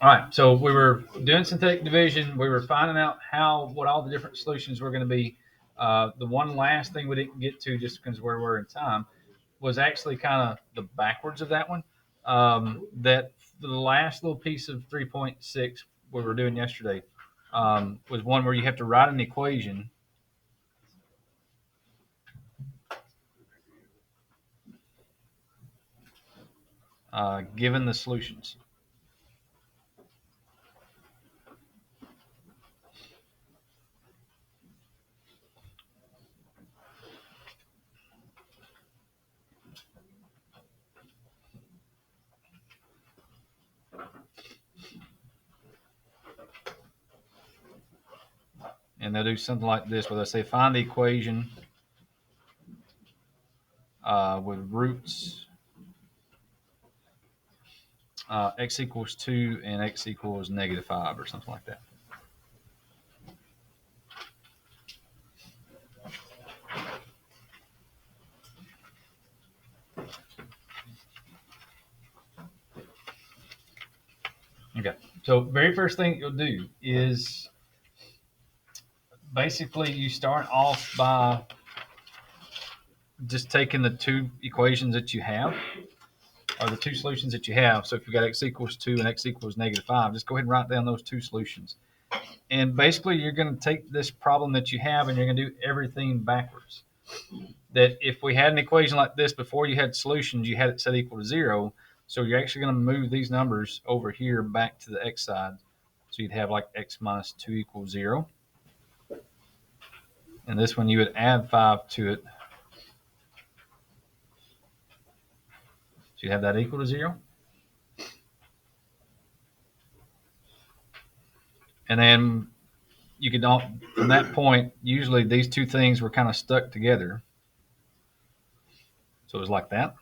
All right, so we were doing synthetic division. We were finding out what all the different solutions were going to be. The one last thing we didn't get to, just because where we're in time, was actually kind of the backwards of that one. That the last little piece of 3.6 we were doing yesterday was one where you have to write an equation given the solutions. And they'll do something like this where they say find the equation with roots x equals 2 and x equals -5 or something like that. Okay, so very first thing you'll do is basically you start off by just taking the two equations that you have, or the two solutions that you have. So if you've got x equals 2 and x equals -5, just go ahead and write down those two solutions. And basically, you're going to take this problem that you have and you're going to do everything backwards. That if we had an equation like this before you had solutions, you had it set equal to 0. So you're actually going to move these numbers over here back to the x side. So you'd have like x minus 2 equals 0. And this one you would add 5 to it. So you have that equal to 0. And then you could, from that point, usually these two things were kind of stuck together. So it was like that.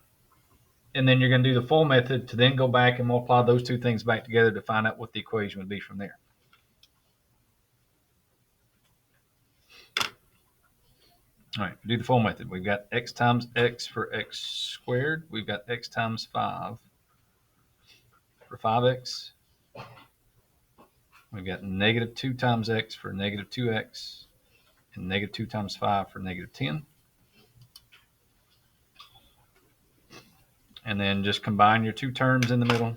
And then you're going to do the full method to then go back and multiply those two things back together to find out what the equation would be from there. All right, do the full method. We've got x times x for x squared. We've got x times 5 for 5x. We've got -2 times x for -2x, and -2 times 5 for -10. And then just combine your two terms in the middle.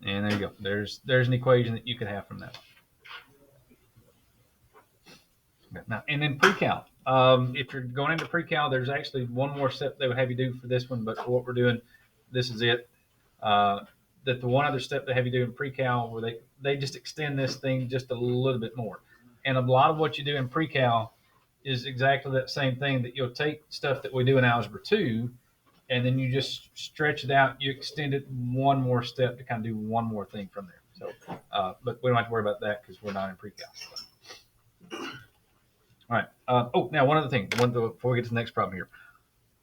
And there you go. There's an equation that you could have from that. Now, and then pre-cal. If you're going into pre-cal, there's actually one more step they would have you do for this one, but for what we're doing, this is it. That the one other step they have you do in pre-cal where they just extend this thing just a little bit more. And a lot of what you do in pre-cal is exactly that same thing, that you'll take stuff that we do in algebra 2 and then you just stretch it out. You extend it one more step to kind of do one more thing from there. So, but we don't have to worry about that because we're not in pre-cal. All right. Now one other thing. Before we get to the next problem here,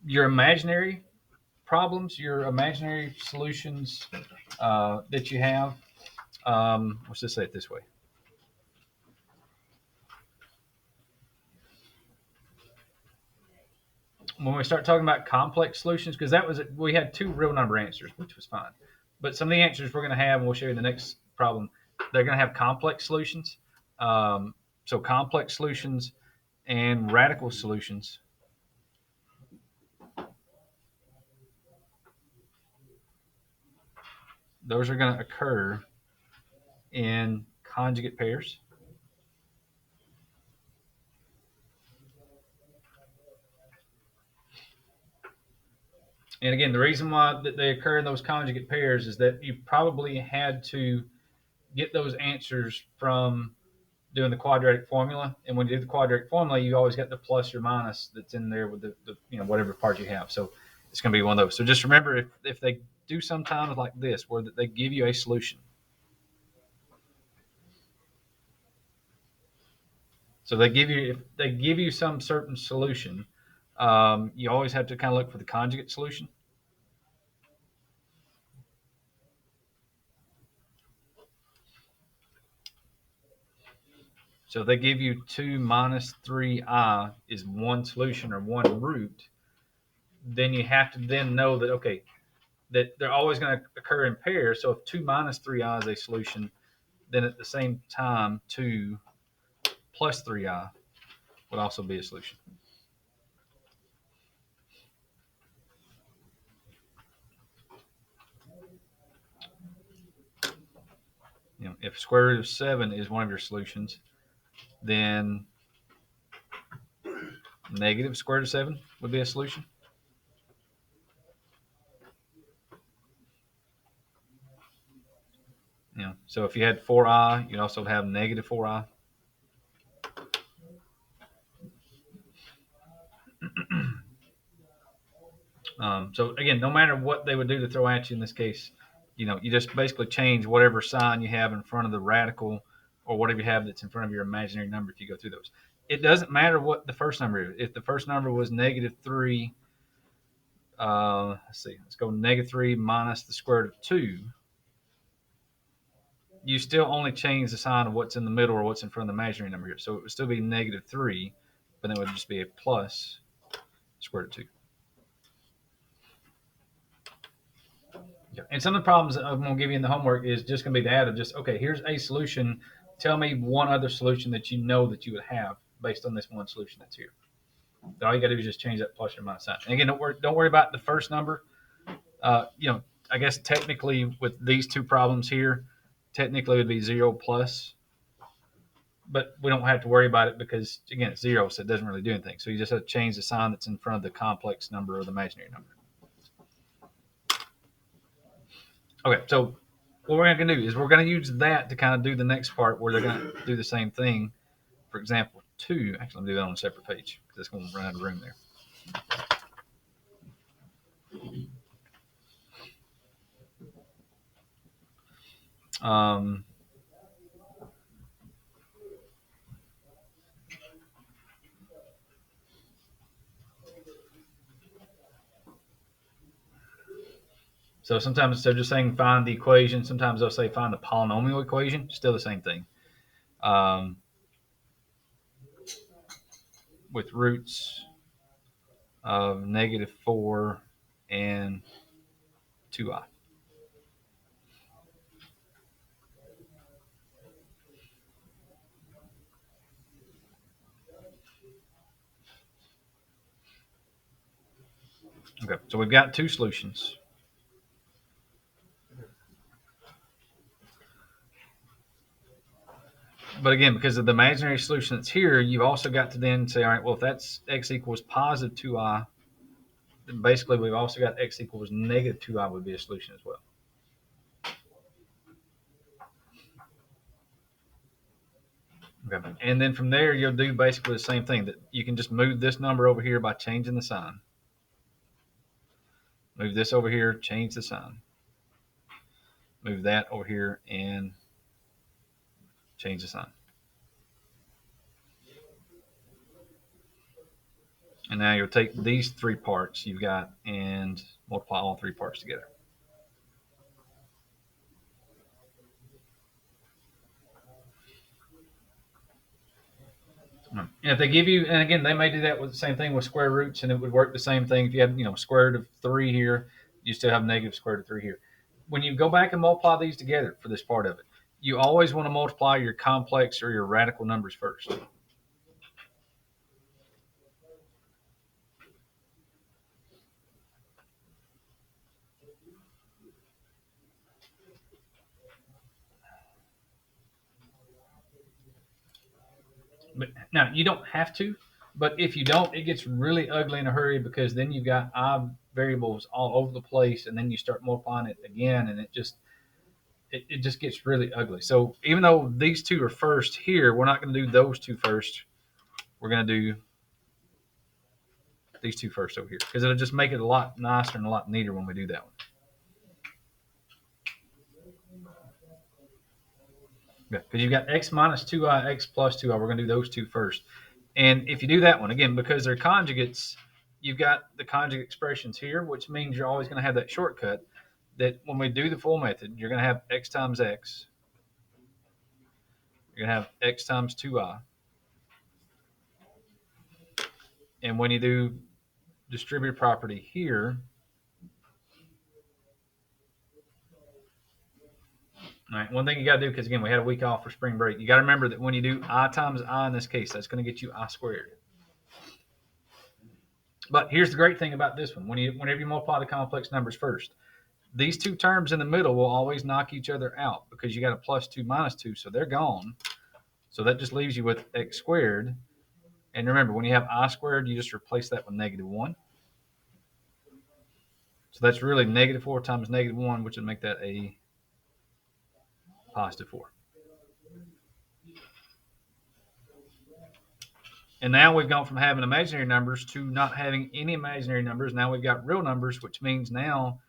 your imaginary problems, your imaginary solutions that you have. Let's just say it this way. When we start talking about complex solutions, because we had two real number answers, which was fine. But some of the answers we're going to have, and we'll show you in the next problem, they're going to have complex solutions. So complex solutions and radical solutions. Those are going to occur in conjugate pairs. And again, the reason why that they occur in those conjugate pairs is that you probably had to get those answers from doing the quadratic formula. And when you do the quadratic formula, you always got the plus or minus that's in there with the whatever part you have. So it's going to be one of those. So just remember, if they do sometimes like this, where they give you a solution. So if they give you some certain solution, you always have to kind of look for the conjugate solution. So if they give you 2 minus 3i is one solution or one root, then you have to then know that, okay, that they're always going to occur in pairs. So if 2 minus 3i is a solution, then at the same time 2 plus 3i would also be a solution. If square root of 7 is one of your solutions, then negative square root of 7 would be a solution. So if you had 4i, you'd also have negative 4i. So again, no matter what they would do to throw at you in this case, you just basically change whatever sign you have in front of the radical or whatever you have that's in front of your imaginary number if you go through those. It doesn't matter what the first number is. If the first number was negative 3, let's go negative 3 minus the square root of 2, you still only change the sign of what's in the middle or what's in front of the imaginary number here. So it would still be negative 3, but then it would just be a plus square root of 2. And some of the problems I'm going to give you in the homework is just going to be the of just, okay, here's a solution. Tell me one other solution that you know that you would have based on this one solution that's here. So all you got to do is just change that plus or minus sign. And again, don't worry about the first number. I guess technically with these two problems here, technically it would be 0 plus. But we don't have to worry about it because, again, it's 0, so it doesn't really do anything. So you just have to change the sign that's in front of the complex number or the imaginary number. Okay, so what we're going to do is we're going to use that to kind of do the next part where they're going to do the same thing. For example, 2. Actually, I'm going to do that on a separate page because it's going to run out of room there. So sometimes instead of just saying find the equation, sometimes they'll say find the polynomial equation. Still the same thing. With roots of negative 4 and 2i. Okay, so we've got two solutions. But again, because of the imaginary solution that's here, you've also got to then say, all right, well, if that's x equals positive 2i, then basically we've also got x equals negative 2i would be a solution as well. Okay. And then from there, you'll do basically the same thing. That you can just move this number over here by changing the sign. Move this over here, change the sign. Move that over here and change the sign. And now you'll take these three parts you've got and multiply all three parts together. And if they give you, and again, they may do that with the same thing with square roots, and it would work the same thing. If you had, square root of 3 here, you still have negative square root of 3 here. When you go back and multiply these together for this part of it, you always want to multiply your complex or your radical numbers first. But now you don't have to, but if you don't, it gets really ugly in a hurry because then you've got I variables all over the place, and then you start multiplying it again, and it just gets really ugly. So even though these two are first here, we're not going to do those two first. We're going to do these two first over here because it'll just make it a lot nicer and a lot neater when we do that one. Yeah, because you've got x minus 2i, x plus 2i. We're going to do those two first. And if you do that one, again, because they're conjugates, you've got the conjugate expressions here, which means you're always going to have that shortcut that when we do the full method, you're going to have x times x. You're going to have x times 2i. And when you do distributive property here. All right, one thing you got to do, because again, we had a week off for spring break, you got to remember that when you do I times I in this case, that's going to get you I squared. But here's the great thing about this one. Whenever you multiply the complex numbers first, these two terms in the middle will always knock each other out because you got a plus 2 minus 2, so they're gone. So that just leaves you with x squared. And remember, when you have I squared, you just replace that with -1. So that's really -4 times -1, which would make that a +4. And now we've gone from having imaginary numbers to not having any imaginary numbers. Now we've got real numbers, which means now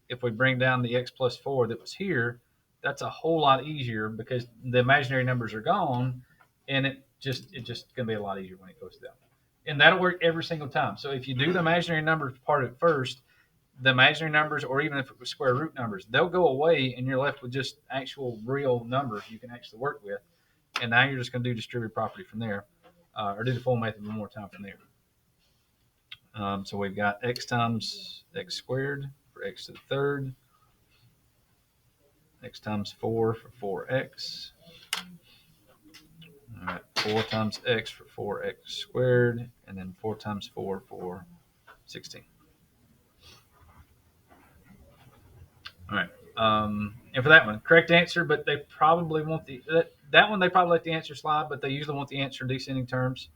if we bring down the x plus 4 that was here, that's a whole lot easier because the imaginary numbers are gone, and it's just going to be a lot easier when it goes down. And that'll work every single time. So if you do the imaginary numbers part of it first, the imaginary numbers, or even if it was square root numbers, they'll go away, and you're left with just actual real numbers you can actually work with. And now you're just going to do distributive property from there, or do the full method one more time from there. So we've got x times x squared for x to the third, x times 4 for 4x. All right, 4 times x for 4x squared, and then 4 times 4 for 16. All right, and for that one, correct answer, but they probably want that one. They probably let the answer slide, but they usually want the answer in descending terms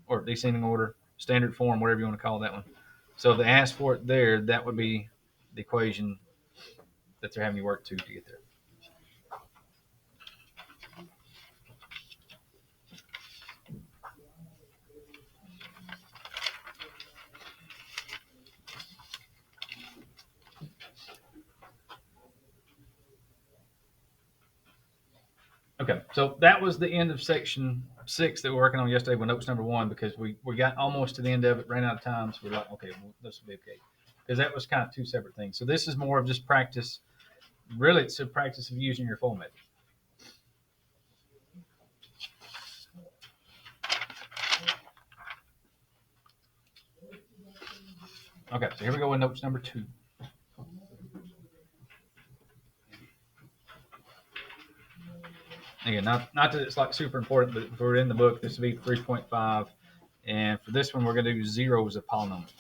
or descending order, standard form, whatever you want to call that one. So if they ask for it there, that would be the equation that they're having you work to get there. Okay, so that was the end of section 6 that we're working on yesterday with notes number 1, because we got almost to the end of it, ran out of time, so we're like, okay, well, this will be okay, because that was kind of two separate things. So this is more of just practice. Really, it's a practice of using your full method. Okay, so here we go with notes number 2. Again, not that it's like super important, but if we're in the book, this would be 3.5. And for this one, we're going to do zeros of polynomials.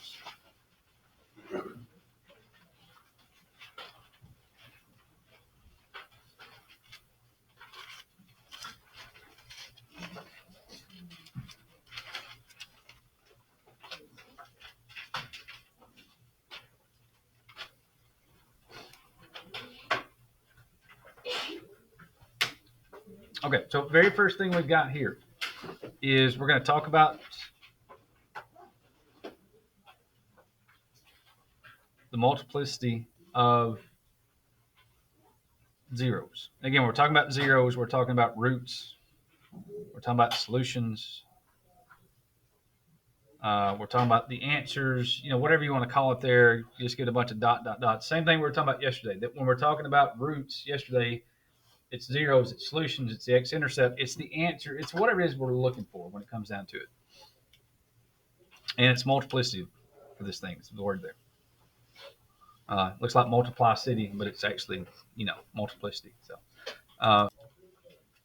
Okay, so very first thing we've got here is we're going to talk about the multiplicity of zeros. Again, we're talking about zeros, we're talking about roots, we're talking about solutions, we're talking about the answers, whatever you want to call it there, you just get a bunch of dot. Same thing we were talking about yesterday, that when we're talking about roots yesterday, it's zeros, it's solutions, it's the x-intercept, it's the answer, it's whatever it is we're looking for when it comes down to it. And it's multiplicity for this thing, it's the word there. Looks like multiplicity, but it's actually, multiplicity. So,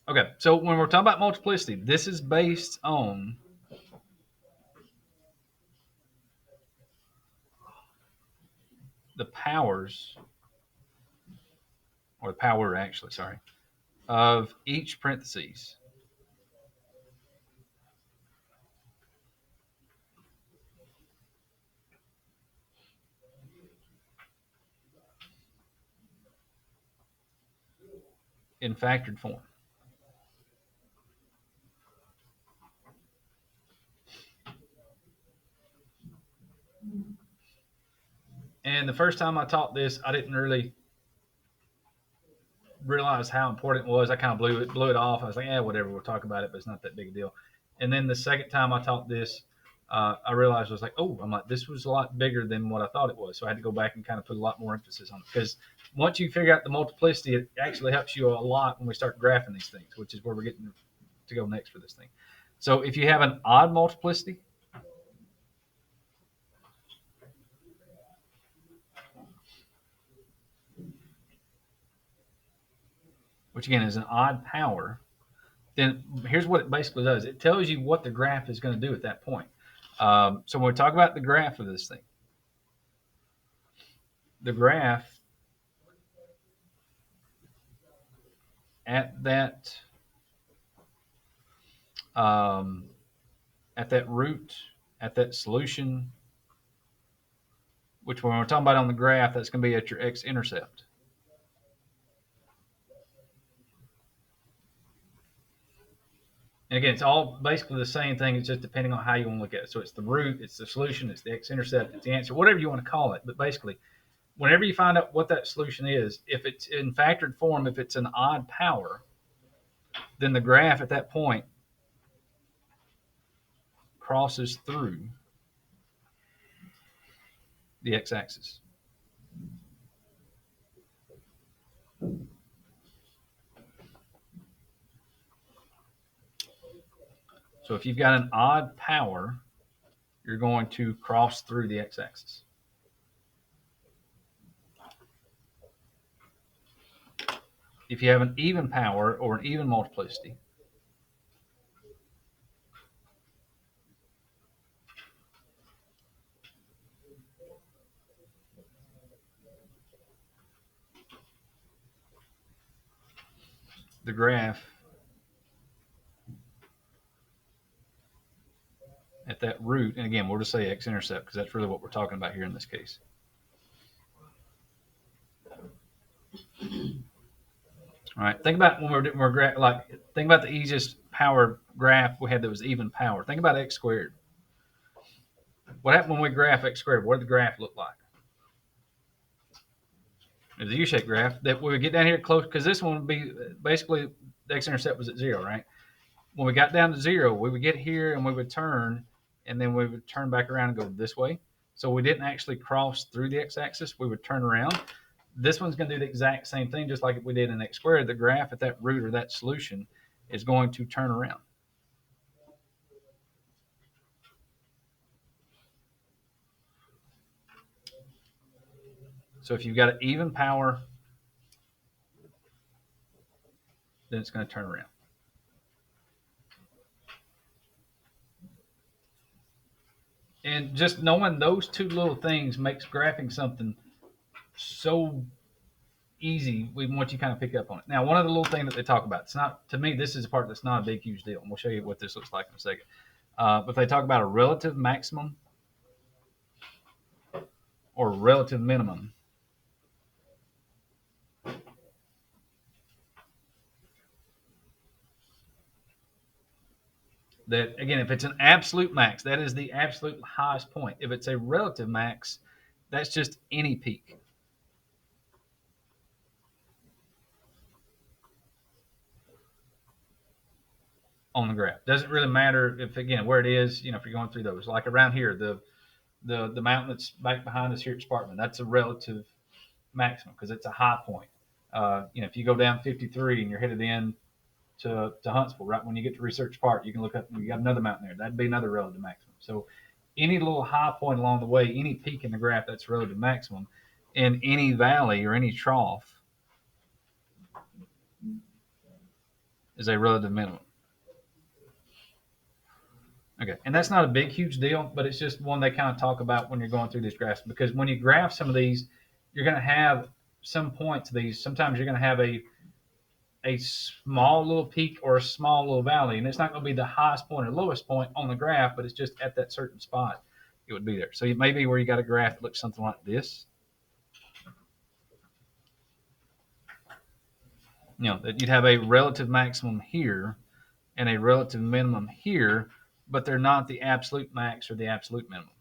okay, so when we're talking about multiplicity, this is based on the powers, or the power actually, sorry, of each parentheses. In factored form. And the first time I taught this, I didn't really realize how important it was. I kind of blew it off. I was like, yeah, whatever, we'll talk about it, but it's not that big a deal. And then the second time I taught this, I realized I was like, I'm like, this was a lot bigger than what I thought it was. So I had to go back and kind of put a lot more emphasis on it, because once you figure out the multiplicity, it actually helps you a lot when we start graphing these things, which is where we're getting to go next for this thing. So if you have an odd multiplicity, which again is an odd power, then here's what it basically does. It tells you what the graph is going to do at that point. So when we talk about the graph of this thing, the graph at that um, root, at that solution, which when we're talking about on the graph, that's going to be at your x-intercept. And again, it's all basically the same thing. It's just depending on how you want to look at it. So it's the root, it's the solution, it's the x-intercept, it's the answer, whatever you want to call it. But basically, whenever you find out what that solution is, if it's in factored form, if it's an odd power, then the graph at that point crosses through the x-axis. So if you've got an odd power, you're going to cross through the x-axis. If you have an even power or an even multiplicity, the graph at that root, and again, we'll just say x-intercept because that's really what we're talking about here in this case. All right, think about when we're like think about the easiest power graph we had that was even power. Think about x squared. What happened when we graph x squared? What did the graph look like? It was a U-shaped graph that we would get down here close because this one would be basically the x-intercept was at 0, right? When we got down to 0, we would get here and we would turn, and then we would turn back around and go this way. So we didn't actually cross through the x-axis. We would turn around. This one's going to do the exact same thing, just like we did in x squared. The graph at that root or that solution is going to turn around. So if you've got an even power, then it's going to turn around. And just knowing those two little things makes graphing something so easy once you kind of pick up on it. Now, one of the little things that they talk about, it's not, to me, this is a part that's not a big, huge deal. And we'll show you what this looks like in a second. But they talk about a relative maximum or relative minimum. That, again, if it's an absolute max, that is the absolute highest point. If it's a relative max, that's just any peak. On the graph. Doesn't really matter if, again, where it is, if you're going through those. Like around here, the mountain that's back behind us here at Sparkman, that's a relative maximum because it's a high point. If you go down 53 and you're headed in to Huntsville, right when you get to Research Park, you can look up, you got another mountain there. That'd be another relative maximum. So any little high point along the way, any peak in the graph, that's relative maximum. And any valley or any trough is a relative minimum. Okay, and that's not a big, huge deal, but it's just one they kind of talk about when you're going through these graphs, because when you graph some of these, you're going to have some points of these. Sometimes you're going to have a small little peak or a small little valley, and it's not going to be the highest point or lowest point on the graph, but it's just at that certain spot it would be there. So it may be where you got a graph that looks something like this. That you'd have a relative maximum here and a relative minimum here, but they're not the absolute max or the absolute minimum.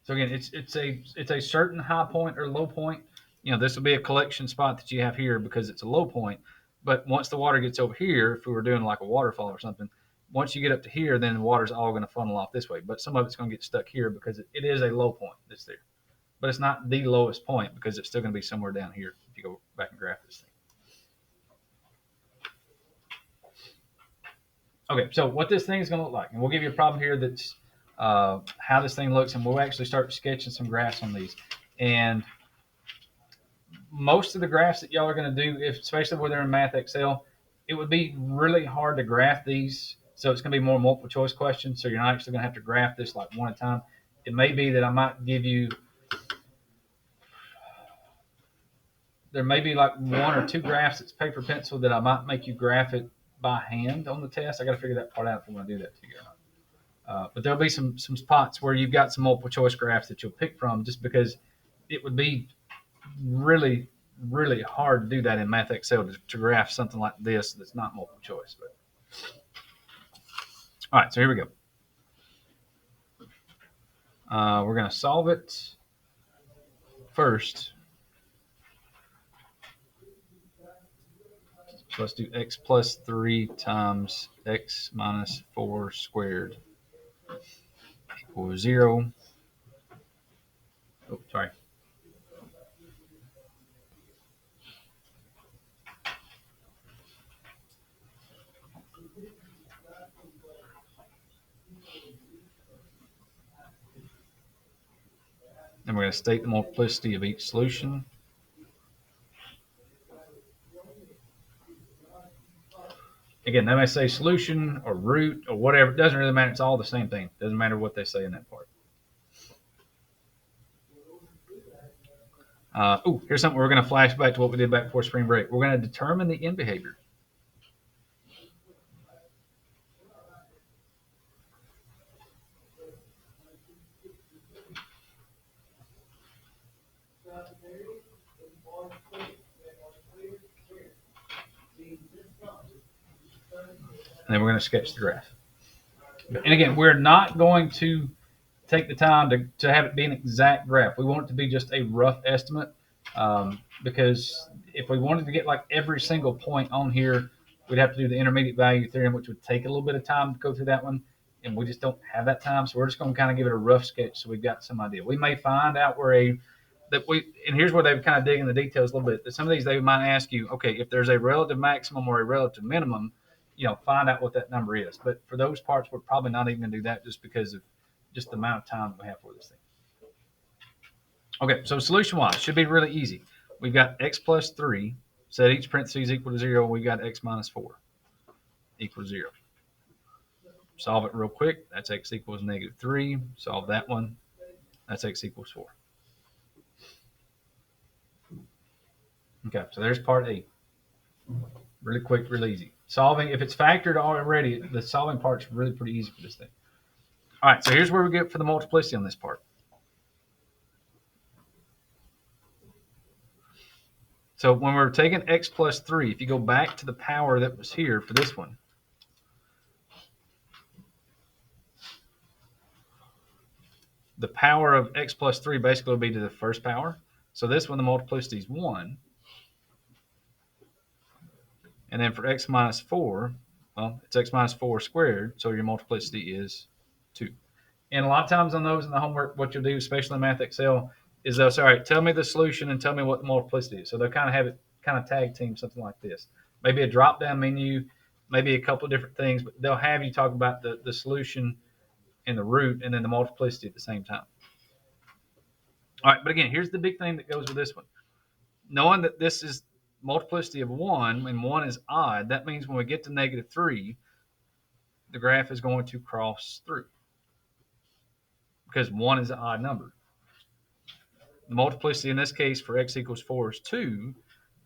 So again, it's a certain high point or low point. This will be a collection spot that you have here because it's a low point. But once the water gets over here, if we were doing like a waterfall or something, once you get up to here, then the water's all going to funnel off this way. But some of it's going to get stuck here because it is a low point that's there. but it's not the lowest point because it's still going to be somewhere down here if you go back and graph this thing. Okay, so what this thing is going to look like, and we'll give you a problem here that's how this thing looks, and we'll actually start sketching some graphs on these. And most of the graphs that y'all are going to do, especially when they're in Math Excel, it would be really hard to graph these. So it's going to be more multiple choice questions. So you're not actually going to have to graph this like one at a time. It may be that I might give you, there may be like one or two graphs that's paper pencil that I might make you graph it by hand on the test. I got to figure that part out if I'm going to do that to you or not. But there'll be some spots where you've got some multiple choice graphs that you'll pick from just because it would be really, really hard to do that in Math Excel to graph something like this that's not multiple choice. But all right, so here we go. We're going to solve it first. So let's do x plus 3 times x minus 4 squared equals 0. Oh, sorry. And we're going to state the multiplicity of each solution. Again, they may say solution or root or whatever. It doesn't really matter. It's all the same thing. It doesn't matter what they say in that part. Here's something we're going to flash back to what we did back before spring break. We're going to determine the end behavior. And then we're going to sketch the graph. And again, we're not going to take the time to have it be an exact graph. We want it to be just a rough estimate because if we wanted to get like every single point on here, we'd have to do the intermediate value theorem, which would take a little bit of time to go through that one. And we just don't have that time. So we're just going to kind of give it a rough sketch so we've got some idea. We may find out and here's where they kind of dig in the details a little bit. Some of these they might ask you, okay, if there's a relative maximum or a relative minimum, find out what that number is. But for those parts, we're probably not even going to do that just because of just the amount of time that we have for this thing. Okay, so solution-wise, should be really easy. We've got x plus 3, set each parentheses equal to 0. We've got x minus 4 equals 0. Solve it real quick. That's x equals negative 3. Solve that one. That's x equals 4. Okay, so there's part A. Really quick, really easy. Solving, if it's factored already, the solving part's really pretty easy for this thing. All right, so here's where we get for the multiplicity on this part. So when we're taking x plus 3, if you go back to the power that was here for this one, the power of x plus 3 basically will be to the first power. So this one, the multiplicity is 1. And then for x minus 4, well, it's x minus 4 squared, so your multiplicity is 2. And a lot of times on those in the homework, what you'll do, especially in Math Excel, is they'll say, all right, tell me the solution and tell me what the multiplicity is. So they'll kind of have it kind of tag team something like this. Maybe a drop-down menu, maybe a couple of different things, but they'll have you talk about the solution and the root and then the multiplicity at the same time. All right, but again, here's the big thing that goes with this one. Knowing that this is multiplicity of 1 and 1 is odd, that means when we get to negative 3, the graph is going to cross through because 1 is an odd number. The multiplicity in this case for x equals 4 is 2.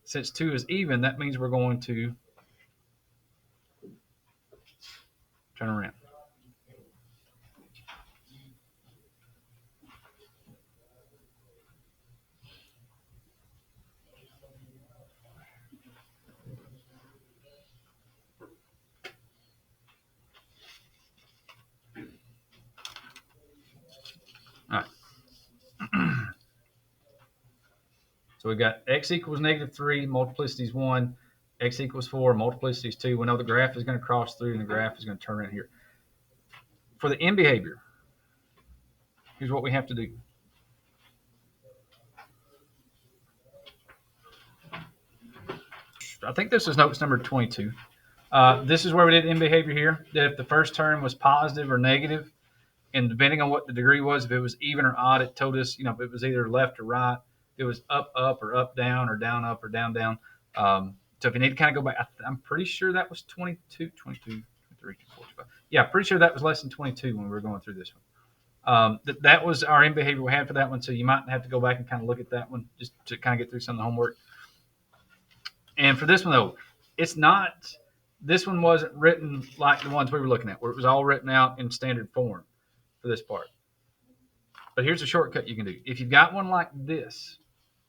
Since 2 is even, that means we're going to turn around. All right. So we've got x equals negative 3, multiplicity is 1, x equals 4, multiplicity is 2. We know the graph is going to cross through and the graph is going to turn around here. For the end behavior, here's what we have to do. I think this was notes number 22. This is where we did end behavior here. That if the first term was positive or negative, and depending on what the degree was, if it was even or odd, it told us, if it was either left or right, if it was up, up, or up, down, or down, up, or down, down. So if you need to kind of go back, I'm pretty sure that was 22, 22, 23, 24, 25. Yeah, pretty sure that was less than 22 when we were going through this one. That was our end behavior we had for that one. So you might have to go back and kind of look at that one just to kind of get through some of the homework. And for this one, though, this one wasn't written like the ones we were looking at, where it was all written out in standard form for this part. But here's a shortcut you can do. If you've got one like this,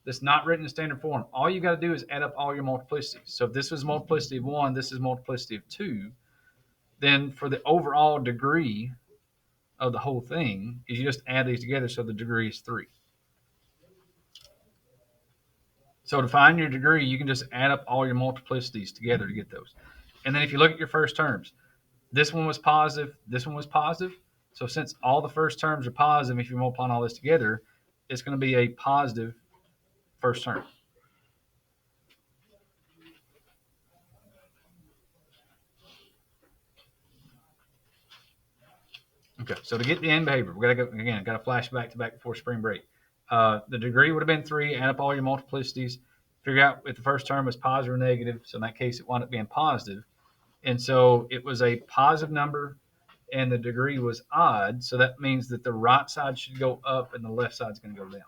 that's not written in standard form, all you got to do is add up all your multiplicities. So if this was multiplicity of 1, this is multiplicity of 2, then for the overall degree of the whole thing is you just add these together, so the degree is 3. So to find your degree, you can just add up all your multiplicities together to get those. And then if you look at your first terms, this one was positive, this one was positive. So since all the first terms are positive, if you're multiplying all this together, it's going to be a positive first term. Okay, so to get the end behavior, we got to go again. Got to flash back before spring break. The degree would have been 3. Add up all your multiplicities. Figure out if the first term was positive or negative. So in that case, it wound up being positive, and so it was a positive number, and the degree was odd. So that means that the right side should go up, and the left side is going to go down.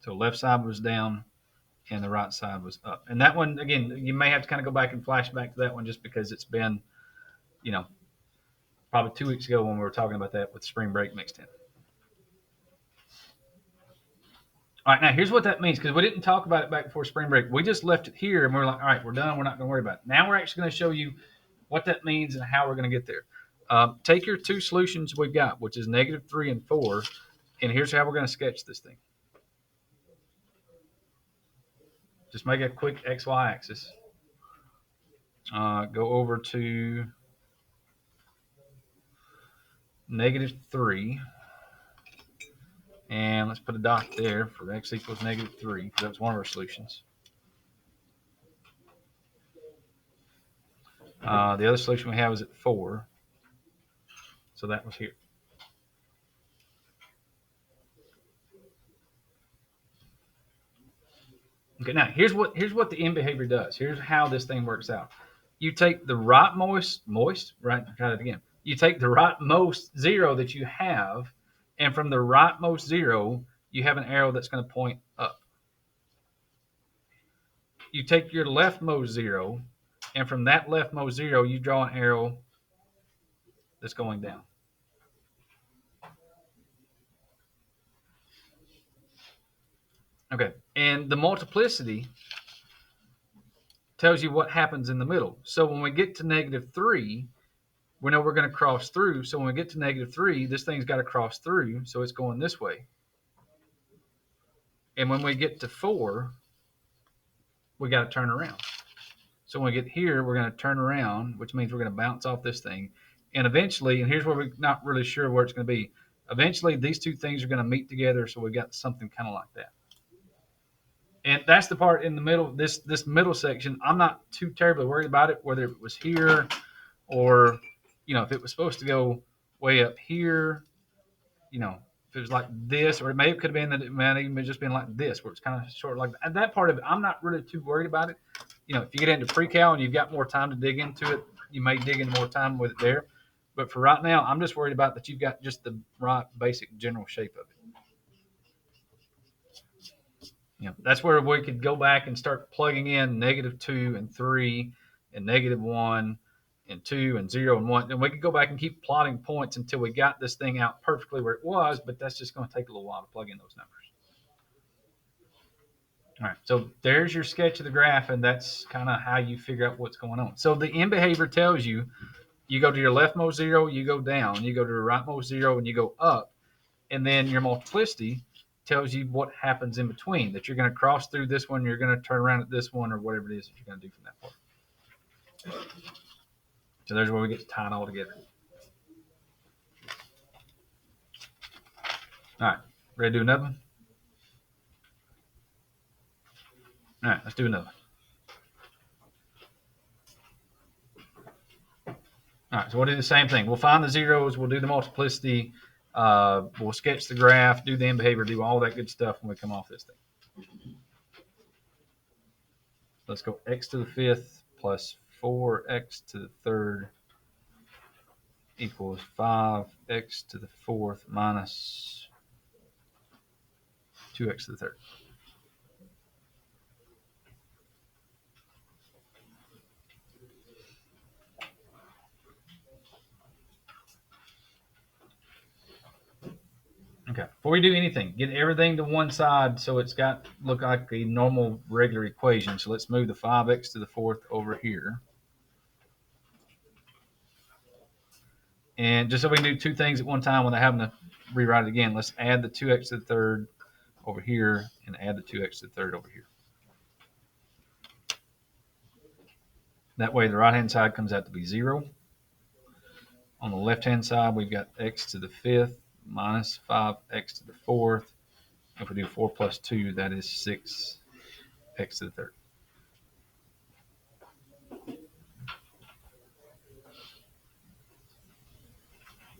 So left side was down, and the right side was up. And that one, again, you may have to kind of go back and flash back to that one just because it's been, probably 2 weeks ago when we were talking about that with spring break mixed in. All right, now here's what that means, because we didn't talk about it back before spring break. We just left it here, and we're like, all right, we're done. We're not going to worry about it. Now we're actually going to show you what that means and how we're going to get there. Take your two solutions we've got, which is -3 and 4, and here's how we're going to sketch this thing. Just make a quick XY axis. Go over to -3. And let's put a dot there for x equals -3, because that's one of our solutions. The other solution we have is at 4. So that was here. Okay, now here's what the end behavior does. Here's how this thing works out. You take the try that again. You take the rightmost 0 that you have, and from the rightmost 0, you have an arrow that's going to point up. You take your leftmost 0, and from that leftmost 0, you draw an arrow that's going down. Okay, and the multiplicity tells you what happens in the middle. So when we get to -3, we know we're going to cross through. So when we get to -3, this thing's got to cross through, so it's going this way. And when we get to 4, we got to turn around. So when we get here, we're going to turn around, which means we're going to bounce off this thing. And eventually, and here's where we're not really sure where it's going to be, eventually these two things are going to meet together, so we've got something kind of like that. And that's the part in the middle, this middle section. I'm not too terribly worried about it, whether it was here or, if it was supposed to go way up here, if it was like this, or it could have been that it might even just been like this, where it's kind of short like that. And that part of it, I'm not really too worried about it. If you get into pre-cal and you've got more time to dig into it, you may dig into more time with it there. But for right now, I'm just worried about that you've got just the right basic general shape of it. That's where we could go back and start plugging in -2 and 3 and -1 and 2 and 0 and 1. And we could go back and keep plotting points until we got this thing out perfectly where it was, but that's just going to take a little while to plug in those numbers. All right, so there's your sketch of the graph, and that's kind of how you figure out what's going on. So the end behavior tells you, you go to your leftmost 0, you go down, you go to the rightmost 0, and you go up. And then your multiplicity tells you what happens in between, that you're going to cross through this one, you're going to turn around at this one, or whatever it is that you're going to do from that part. So there's where we get to tie it all together. All right, ready to do another one? All right, let's do another. All right, so we'll do the same thing. We'll find the zeros. We'll do the multiplicity. We'll sketch the graph, do the end behavior, do all that good stuff when we come off this thing. Let's go x to the fifth plus 4x to the third equals 5x to the fourth minus 2x to the third. Okay, before we do anything, get everything to one side so it's got look like a normal regular equation. So let's move the 5x to the fourth over here. And just so we can do two things at one time without having to rewrite it again, let's add the 2x to the third over here and add the 2x to the third over here. That way the right-hand side comes out to be 0. On the left-hand side, we've got x to the fifth minus 5x to the fourth. If we do 4 plus 2, that is 6x to the third.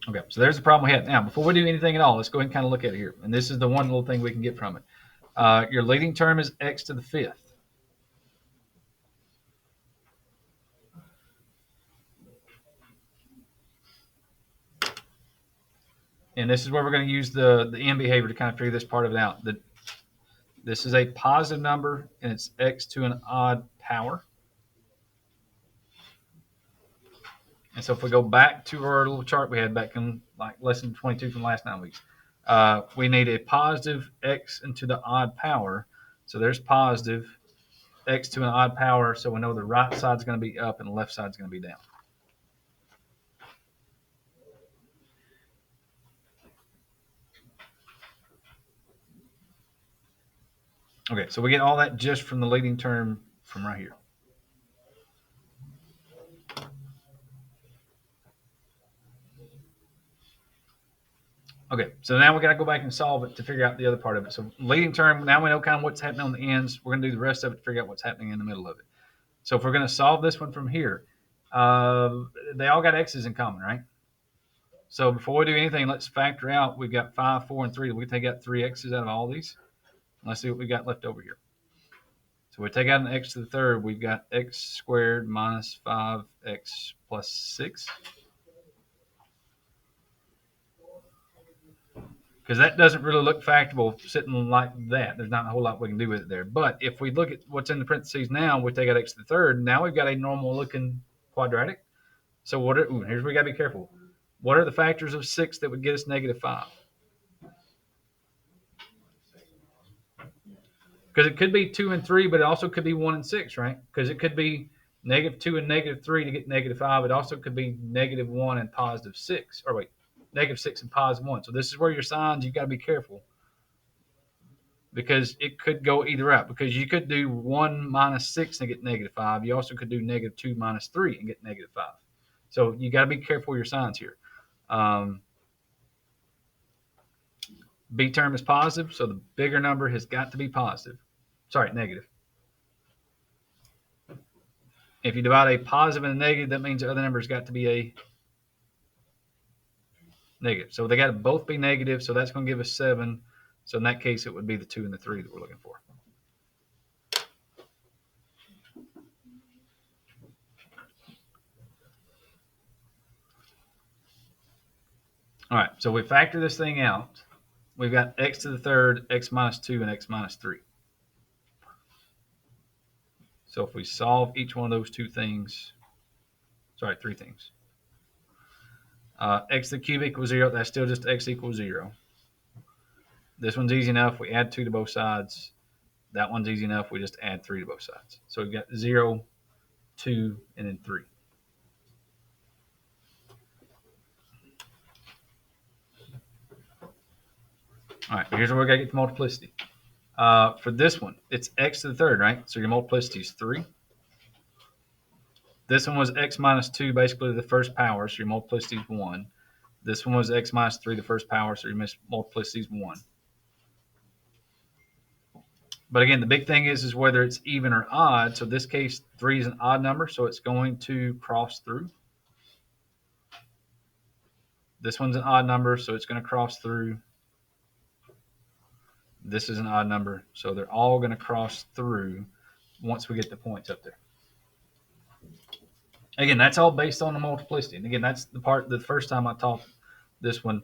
Okay, so there's the problem we had. Now, before we do anything at all, let's go ahead and kind of look at it here. And this is the one little thing we can get from it. Your leading term is x to the fifth. And this is where we're going to use the end behavior to kind of figure this part of it out. This is a positive number, and it's x to an odd power. And so if we go back to our little chart we had back in like lesson 22 from last 9 weeks, we need a positive x into the odd power. So there's positive x to an odd power. So we know the right side is going to be up and the left side is going to be down. Okay, so we get all that just from the leading term from right here. Okay, so now we got to go back and solve it to figure out the other part of it. So leading term, now we know kind of what's happening on the ends. We're going to do the rest of it to figure out what's happening in the middle of it. So if we're going to solve this one from here, they all got x's in common, right? So before we do anything, let's factor out. We've got 5, 4, and 3. We take out 3 x's out of all these. Let's see what we got left over here. So we take out an x to the third. We've got x squared minus 5x plus 6. Because that doesn't really look factorable sitting like that. There's not a whole lot we can do with it there. But if we look at what's in the parentheses now, we take out x to the third. Now we've got a normal looking quadratic. So here's where we got to be careful. What are the factors of 6 that would get us negative 5? Because it could be 2 and 3, but it also could be 1 and 6, right? Because it could be negative 2 and negative 3 to get negative 5. It also could be negative 1 and positive 6. Or wait, negative 6 and positive 1. So this is where your signs, you've got to be careful. Because it could go either out. Because you could do 1 minus 6 and get negative 5. You also could do negative 2 minus 3 and get negative 5. So you got to be careful with your signs here. B term is positive, so the bigger number has got to be positive. Sorry, negative. If you divide a positive and a negative, that means the other number's got to be a negative. So they got to both be negative, so that's going to give us 7. So in that case, it would be the 2 and the 3 that we're looking for. All right, so we factor this thing out. We've got x to the third, x minus 2, and x minus 3. So if we solve each one of those three things, x to the cube equals 0. That's still just x equals 0. This one's easy enough. We add 2 to both sides. That one's easy enough. We just add 3 to both sides. So we've got 0, 2, and then 3. All right, here's where we got to get the multiplicity. For this one, it's x to the third, right? So your multiplicity is 3. This one was x minus 2, basically the first power, so your multiplicity is 1. This one was x minus 3, the first power, so your multiplicity is 1. But again, the big thing is whether it's even or odd. So in this case, 3 is an odd number, so it's going to cross through. This one's an odd number, so it's going to cross through. This is an odd number, so they're all going to cross through once we get the points up there. Again, that's all based on the multiplicity. And again, that's the part the first time I taught this one,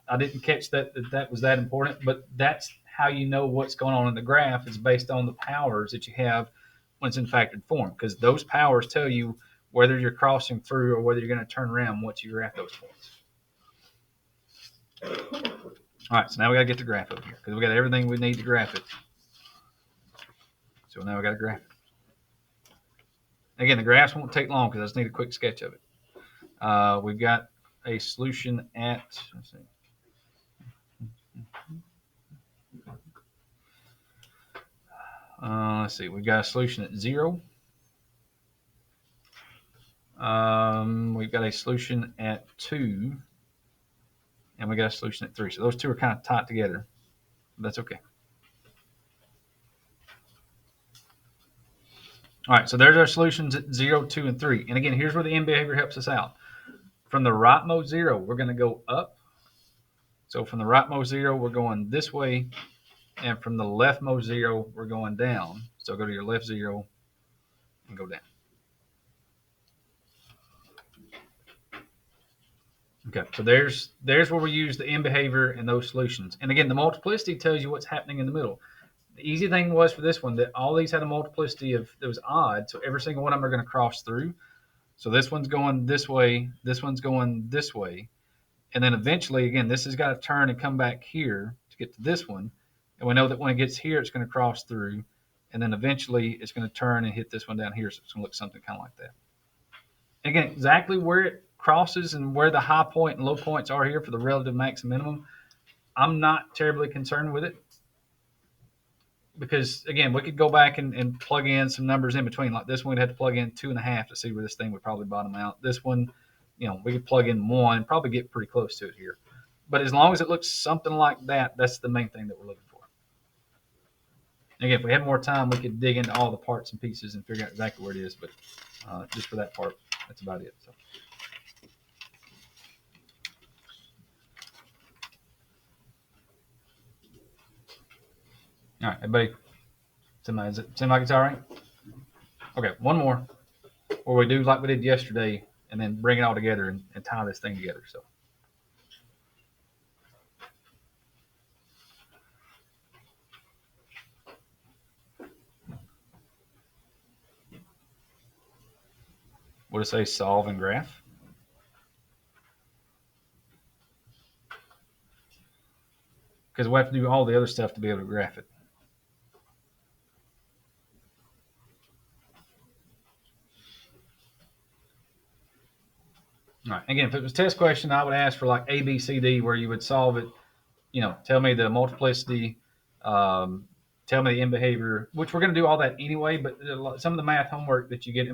I didn't catch that was that important, but that's how you know what's going on in the graph is based on the powers that you have when it's in factored form, because those powers tell you whether you're crossing through or whether you're going to turn around once you graph those points. All right, so now we got to get the graph up here because we got everything we need to graph it. So now we got to graph it. Again, the graphs won't take long because I just need a quick sketch of it. We've got a solution at, let's see. We've got a solution at 0. We've got a solution at 2. And we got a solution at 3. So those two are kind of tight together. But that's okay. All right, so there's our solutions at 0, 2, and 3. And again, here's where the end behavior helps us out. From the rightmost 0, we're going to go up. So from the rightmost 0, we're going this way. And from the leftmost 0, we're going down. So go to your left 0 and go down. Okay, so there's where we use the end behavior and those solutions. And again, the multiplicity tells you what's happening in the middle. The easy thing was for this one that all these had a multiplicity of that was odd, so every single one of them are going to cross through. So this one's going this way, this one's going this way, and then eventually, again, this has got to turn and come back here to get to this one. And we know that when it gets here, it's going to cross through, and then eventually it's going to turn and hit this one down here. So it's going to look something kind of like that. Again, exactly where it crosses and where the high point and low points are here for the relative max and minimum, I'm not terribly concerned with it. Because again, we could go back and plug in some numbers in between. Like this one, we'd have to plug in 2.5 to see where this thing would probably bottom out. This one, we could plug in 1, probably get pretty close to it here. But as long as it looks something like that, that's the main thing that we're looking for. Again, if we had more time, we could dig into all the parts and pieces and figure out exactly where it is. But just for that part, that's about it. So. All right, everybody, seem like it's all right? Okay, one more, where we do like we did yesterday, and then bring it all together and tie this thing together. So, what does it say? Solve and graph. Because we have to do all the other stuff to be able to graph it. All right. Again, if it was a test question, I would ask for like A, B, C, D, where you would solve it. Tell me the multiplicity, tell me the end behavior, which we're going to do all that anyway. But some of the math homework that you get, it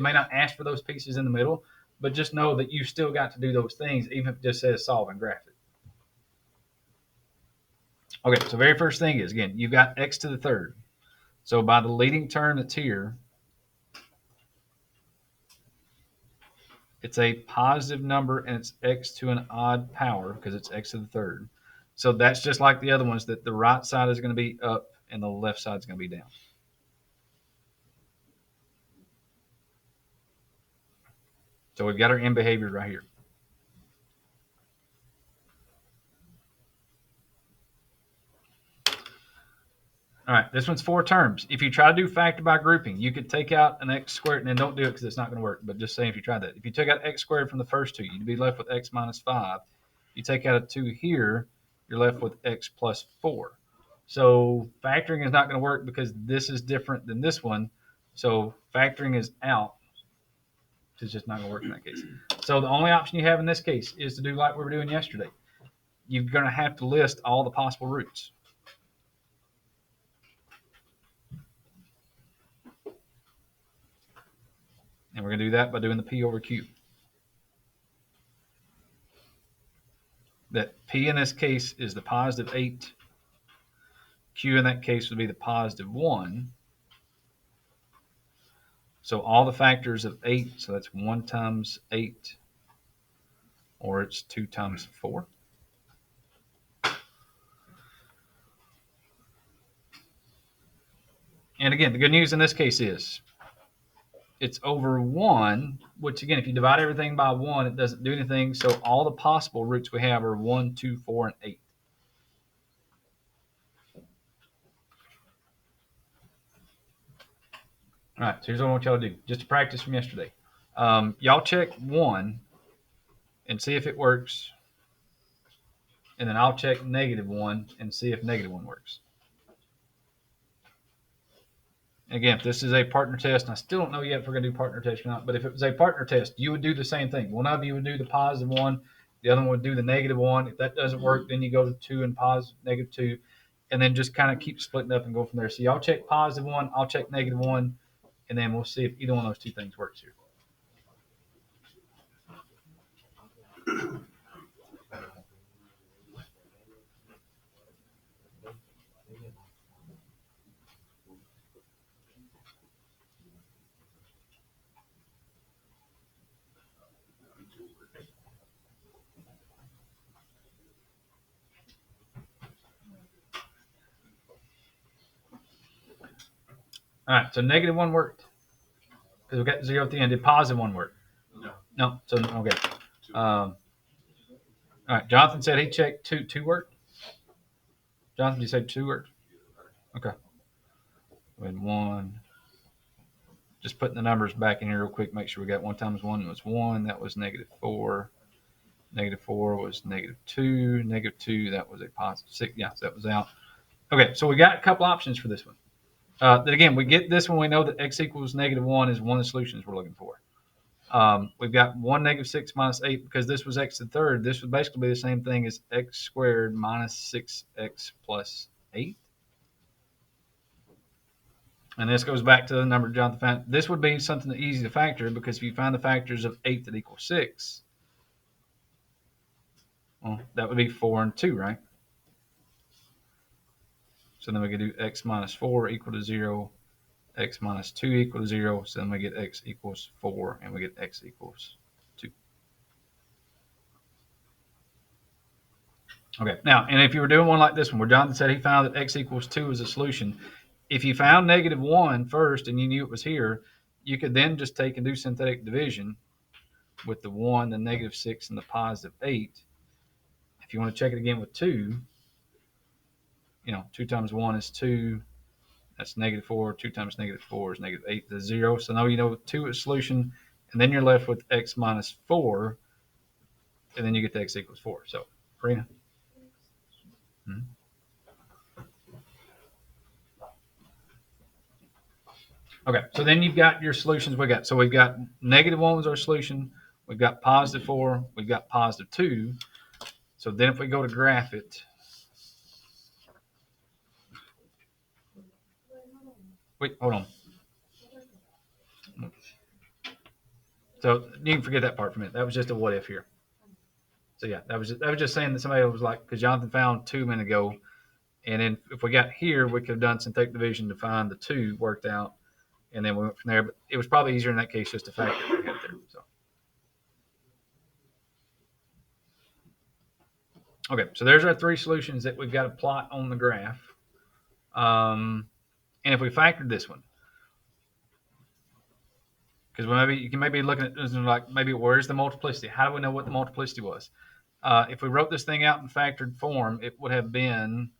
may not ask for those pieces in the middle, but just know that you still got to do those things, even if it just says solve and graph it. Okay. So very first thing is, again, you've got x to the third. So by the leading term that's here, it's a positive number and it's x to an odd power because it's x to the third. So that's just like the other ones, that the right side is going to be up and the left side is going to be down. So we've got our end behavior right here. All right, this one's 4 terms. If you try to do factor by grouping, you could take out an x squared, and then don't do it because it's not going to work, but just say if you try that. If you took out x squared from the first two, you'd be left with x minus 5. You take out a 2 here, you're left with x plus 4. So factoring is not going to work because this is different than this one. So factoring is out. It's just not going to work in that case. So the only option you have in this case is to do like we were doing yesterday. You're going to have to list all the possible roots. And we're going to do that by doing the P over Q. That P in this case is the positive 8. Q in that case would be the positive 1. So all the factors of 8, so that's 1 times 8, or it's 2 times 4. And again, the good news in this case is it's over 1, which again, if you divide everything by 1, it doesn't do anything. So all the possible roots we have are 1, 2, 4, and 8. All right, so here's what I want y'all to do, just to practice from yesterday. Y'all check 1 and see if it works. And then I'll check -1 and see if -1 works. Again, if this is a partner test, and I still don't know yet if we're going to do partner test or not, but if it was a partner test, you would do the same thing. One of you would do the positive 1, the other one would do the -1. If that doesn't work, then you go to 2 and positive, -2, and then just kind of keep splitting up and go from there. So y'all check positive 1, I'll check -1, and then we'll see if either one of those two things works here. All right, so -1 worked because we got 0 at the end. Did positive 1 work? No. So okay. All right. Jonathan said he checked 2. 2 worked. Jonathan, you said 2 worked. Okay. We had 1. Just putting the numbers back in here real quick. Make sure we got 1 times 1 was 1. That was -4. -4 was -2. -2, that was a positive 6. Yeah, so that was out. Okay, so we got a couple options for this one. Then again, we get this one. We know that x equals -1 is one of the solutions we're looking for. We've got 1 -6 minus 8 because this was x to the third. This would basically be the same thing as x squared minus 6x plus 8. And this goes back to the number Jonathan found. This would be something easy to factor because if you find the factors of 8 that equal 6, well, that would be 4 and 2, right? So then we could do x minus 4 equal to 0, x minus 2 equal to 0. So then we get x equals 4, and we get x equals 2. Okay, now, and if you were doing one like this one, where Jonathan said he found that x equals 2 is a solution, if you found -1 first and you knew it was here, you could then just take and do synthetic division with the 1, the -6, and the positive 8. If you want to check it again with 2, 2 times 1 is 2. That's -4. 2 times -4 is -8 to 0. So now you know 2 is solution, and then you're left with x minus 4, and then you get the x equals 4. So, Karina. Hmm? Okay, so then you've got your solutions we've got -1 was our solution. We've got positive 4. We've got positive 2. So then if we go to graph it, wait, hold on. So you can forget that part for a minute. That was just a what if here. So yeah, that was just saying that somebody was like, because Jonathan found 2 minutes ago, and then if we got here, we could have done synthetic division to find the 2 worked out, and then we went from there. But it was probably easier in that case just to factor we had there. So okay, so there's our 3 solutions that we've got to plot on the graph. And if we factored this one, because you can maybe looking at this and like maybe where's the multiplicity? How do we know what the multiplicity was? If we wrote this thing out in factored form, it would have been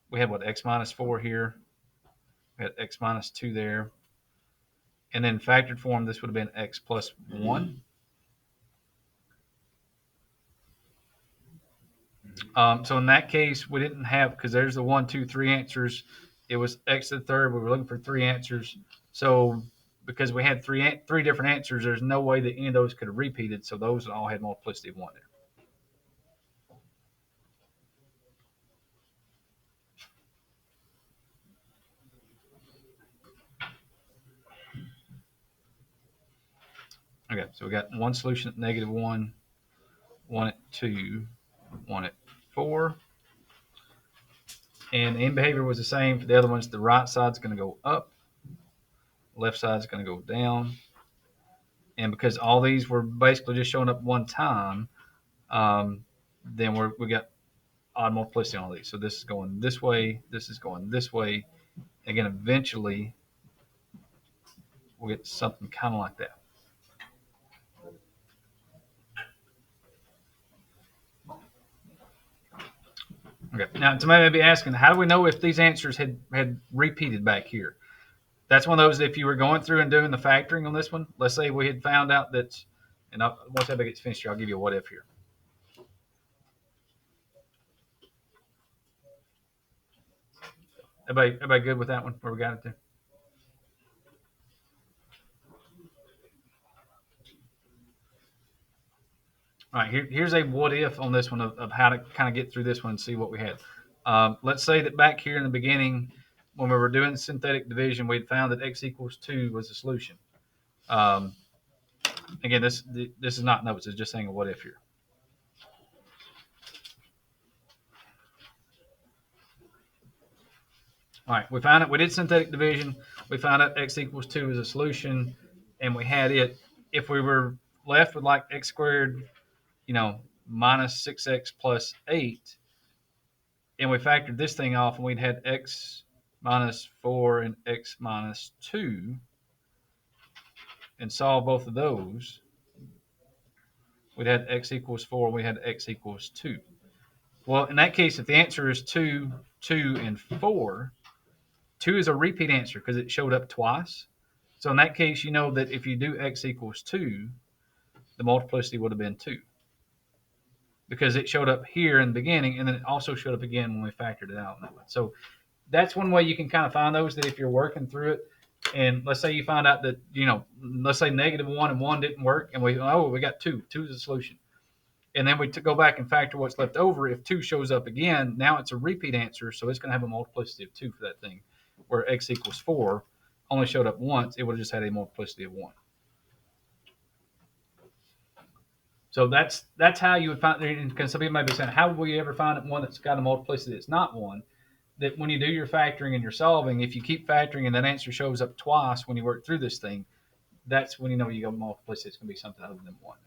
we had what, x minus 4 here, we had x minus 2 there, and then factored form this would have been x plus 1. So in that case, we didn't have, because there's the 1, 2, 3 answers. It was x to the third. We were looking for 3 answers. So because we had three different answers, there's no way that any of those could have repeated. So those all had multiplicity of 1 there. Okay, so we got one solution at -1, one at 2, one at 4. And the end behavior was the same for the other ones. The right side's going to go up, left side's going to go down. And because all these were basically just showing up one time, then we got odd multiplicity on all these. So this is going this way, this is going this way. Again, eventually we'll get something kind of like that. Okay. Now, somebody may be asking, how do we know if these answers had repeated back here? That's one of those, if you were going through and doing the factoring on this one, let's say we had found out that, and once that gets finished here, I'll give you a what if here. Everybody good with that one? Where we got it to? All right, here's a what if on this one of how to kind of get through this one and see what we had. Let's say that back here in the beginning, when we were doing synthetic division, we'd found that x equals 2 was the solution. Um, Again, this is not notes, it's just saying a what if here. All right, we found it. We did synthetic division. We found out x equals 2 is a solution, and we had it. If we were left with like x squared, minus 6x plus 8, and we factored this thing off, and we'd had x minus 4 and x minus 2, and solve both of those, we'd had x equals 4, and we had x equals 2. Well, in that case, if the answer is 2, 2, and 4, 2 is a repeat answer because it showed up twice. So in that case, you know that if you do x equals 2, the multiplicity would have been 2 because it showed up here in the beginning, and then it also showed up again when we factored it out. So that's one way you can kind of find those, that if you're working through it, and let's say you find out that, let's say -1 and 1 didn't work, and we got 2. 2 is the solution. And then we go back and factor what's left over. If 2 shows up again, now it's a repeat answer, so it's going to have a multiplicity of 2 for that thing. Where x equals 4 only showed up once, it would have just had a multiplicity of 1. So that's how you would find. Because some people might be saying, how will you ever find one that's got a multiplicity that's not 1? That when you do your factoring and you're solving, if you keep factoring and that answer shows up twice when you work through this thing, that's when you know you got multiplicity. It's going to be something other than 1.